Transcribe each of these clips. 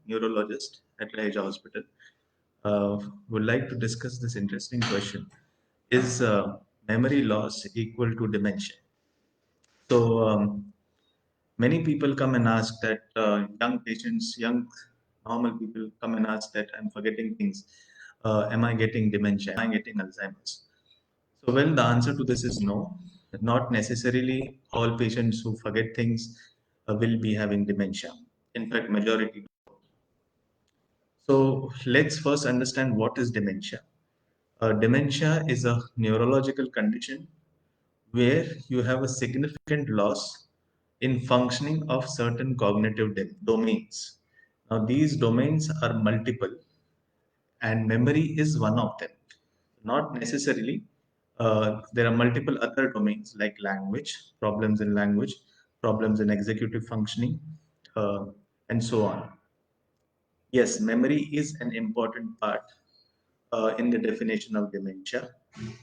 neurologist at Raheja Hospital. Would like to discuss this interesting question. Is memory loss equal to dementia? So, many people come and ask that young patients, young normal people come and ask that I'm forgetting things. Am I getting dementia? Am I getting Alzheimer's? So, well, the answer to this is no. Not necessarily all patients who forget things will be having dementia. In fact, majority. So, let's first understand what is dementia. Dementia is a neurological condition where you have a significant loss in functioning of certain cognitive domains. Now, these domains are multiple, and memory is one of them. Not necessarily. There are multiple other domains like language, problems in executive functioning, uh, and so on. Yes, memory is an important part in the definition of dementia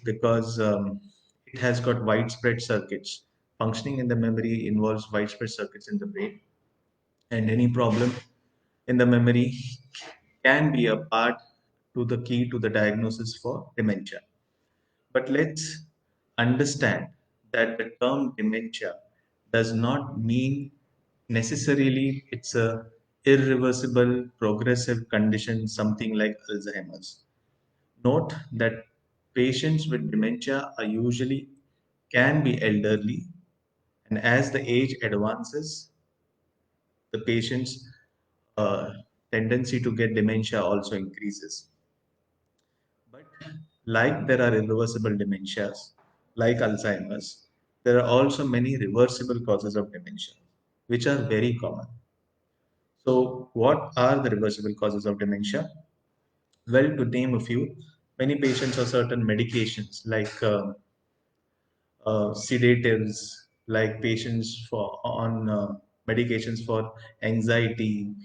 because it has got widespread circuits. Functioning in the memory involves widespread circuits in the brain, and any problem in the memory can be a part to the key to the diagnosis for dementia. But let's understand that the term dementia does not mean necessarily it's a irreversible progressive condition, something like Alzheimer's. Note that patients with dementia are usually can be elderly, and as the age advances, the patient's uh, tendency to get dementia also increases. But like there are irreversible dementias, like Alzheimer's, there are also many reversible causes of dementia, which are very common. So, what are the reversible causes of dementia? Well, to name a few, many patients are certain medications like sedatives, like patients for on medications for anxiety,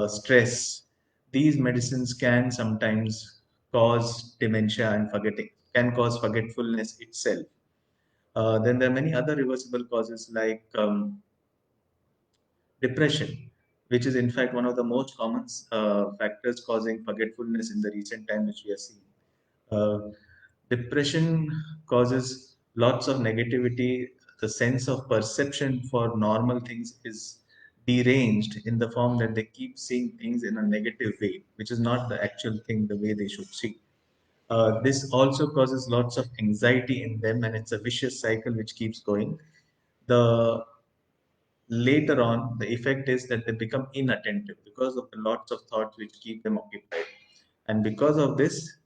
stress. These medicines can sometimes cause dementia and forgetting, can cause forgetfulness itself. Then there are many other reversible causes like depression, which is in fact one of the most common factors causing forgetfulness in the recent time, which we are seeing. Uh, Depression causes lots of negativity. The sense of perception for normal things is deranged in the form that they keep seeing things in a negative way, which is not the actual thing the way they should see. This also causes lots of anxiety in them, and it's a vicious cycle which keeps going. The later on, the effect is that they become inattentive because of the lots of thoughts which keep them occupied, and because of this,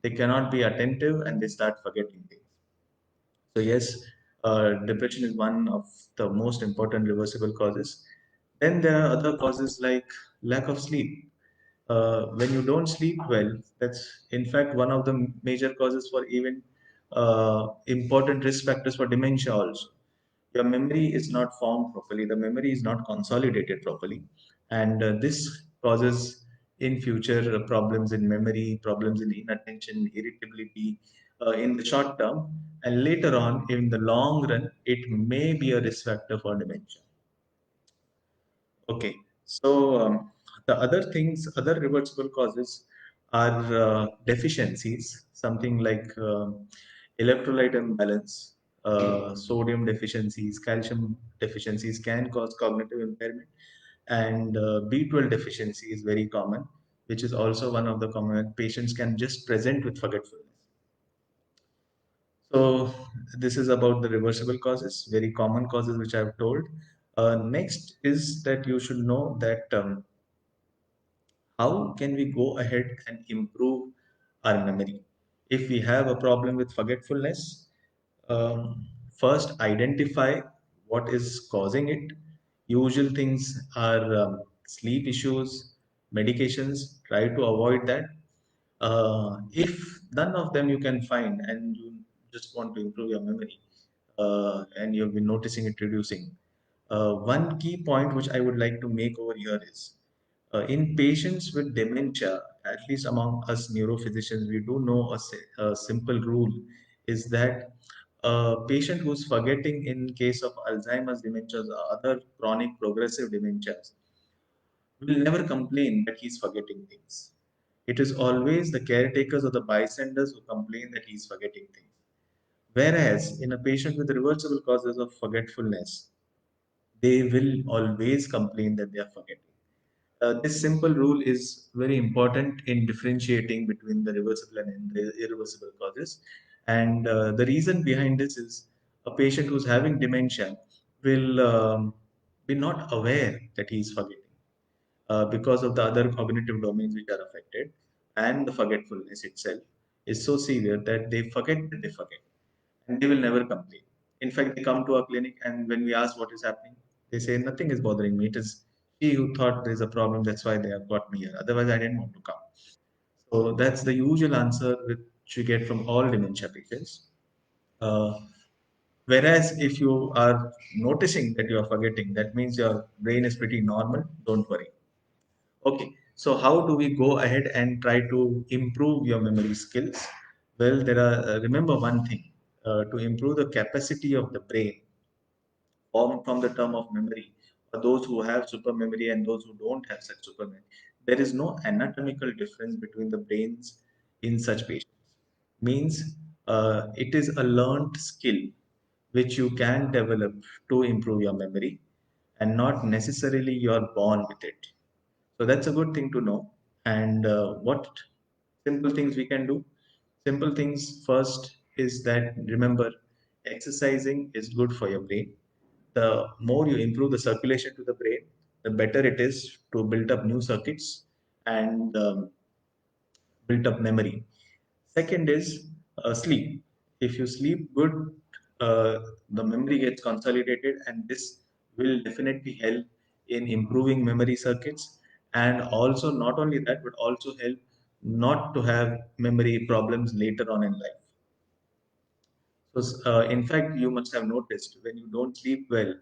they cannot be attentive and they start forgetting things. So yes, depression is one of the most important reversible causes. Then there are other causes like lack of sleep. When you don't sleep well, that's in fact one of the major causes for even important risk factors for dementia also. Your memory is not formed properly, the memory is not consolidated properly, and this causes in future problems in memory, problems in inattention, irritability in the short term, and later on in the long run it may be a risk factor for dementia. Okay, so the other things, other reversible causes are deficiencies, something like electrolyte imbalance, sodium deficiencies, calcium deficiencies can cause cognitive impairment, and B12 deficiency is very common, which is also one of the common patients can just present with forgetfulness. So this is about the reversible causes, very common causes which I've told. Next is that you should know that how can we go ahead and improve our memory? If we have a problem with forgetfulness, first identify what is causing it. Usual things are sleep issues, medications, try to avoid that. If none of them you can find and you just want to improve your memory and you've been noticing it reducing, one key point which I would like to make over here is in patients with dementia, at least among us neurophysicians, we do know a simple rule is that a patient who's forgetting in case of Alzheimer's dementias or other chronic progressive dementias, will never complain that he's forgetting things. It is always the caretakers or the bystanders who complain that he's forgetting things. Whereas in a patient with reversible causes of forgetfulness, they will always complain that they are forgetting. This simple rule is very important in differentiating between the reversible and irreversible causes. And the reason behind this is a patient who's having dementia will be not aware that he is forgetting because of the other cognitive domains which are affected, and the forgetfulness itself is so severe that they forget that they forget, and they will never complain. In fact, they come to our clinic, and when we ask what is happening, they say nothing is bothering me. It is she who thought there is a problem. That's why they have got me here. Otherwise, I didn't want to come. So that's the usual answer which we get from all dementia patients. Uh, Whereas if you are noticing that you are forgetting, that means your brain is pretty normal. Don't worry. Okay, so how do we go ahead and try to improve your memory skills? Well, there are, remember one thing, to improve the capacity of the brain, formed from the term of memory, for those who have super memory and those who don't have such super memory, there is no anatomical difference between the brains in such patients. Means it is a learned skill which you can develop to improve your memory, and not necessarily you're born with it. So that's a good thing to know. And what simple things we can do? Simple things first is that remember, exercising is good for your brain. The more you improve the circulation to the brain, the better it is to build up new circuits and build up memory. Second is sleep. If you sleep good, the memory gets consolidated, and this will definitely help in improving memory circuits. And also, not only that, but also help not to have memory problems later on in life. So, in fact, you must have noticed when you don't sleep well,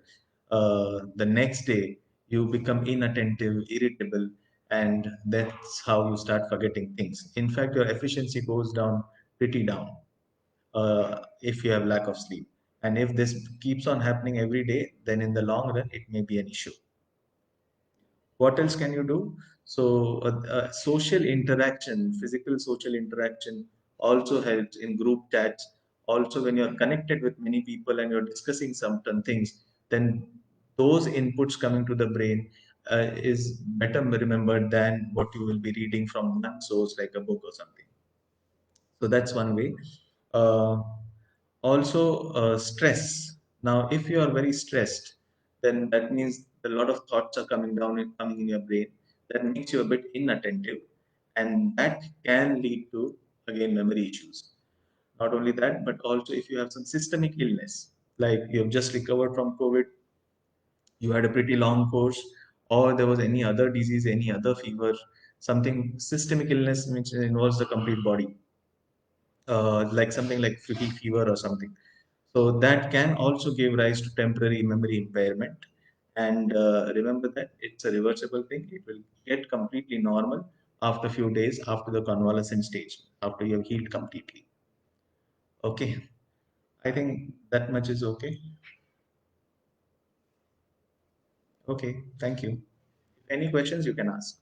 the next day you become inattentive, irritable, and that's how you start forgetting things. In fact, your efficiency goes down pretty down if you have lack of sleep. And if this keeps on happening every day, then in the long run, it may be an issue. What else can you do? So social interaction, physical social interaction also helps in group chats. Also, when you're connected with many people and you're discussing certain things, then those inputs coming to the brain is better remembered than what you will be reading from one source like a book or something. So that's one way. uh, Also, stress. Now, if you are very stressed, then that means a lot of thoughts are coming down and coming in your brain. That makes you a bit inattentive, and that can lead to again memory issues. Not only that, but also if you have some systemic illness, like you have just recovered from COVID, you had a pretty long course, or there was any other disease, any other fever, something systemic illness which involves the complete body, like something like fatigue fever or something. So that can also give rise to temporary memory impairment. And remember that it's a reversible thing. It will get completely normal after a few days after the convalescent stage, after you have healed completely. Okay, I think that much is okay. Okay, thank you. Any questions you can ask.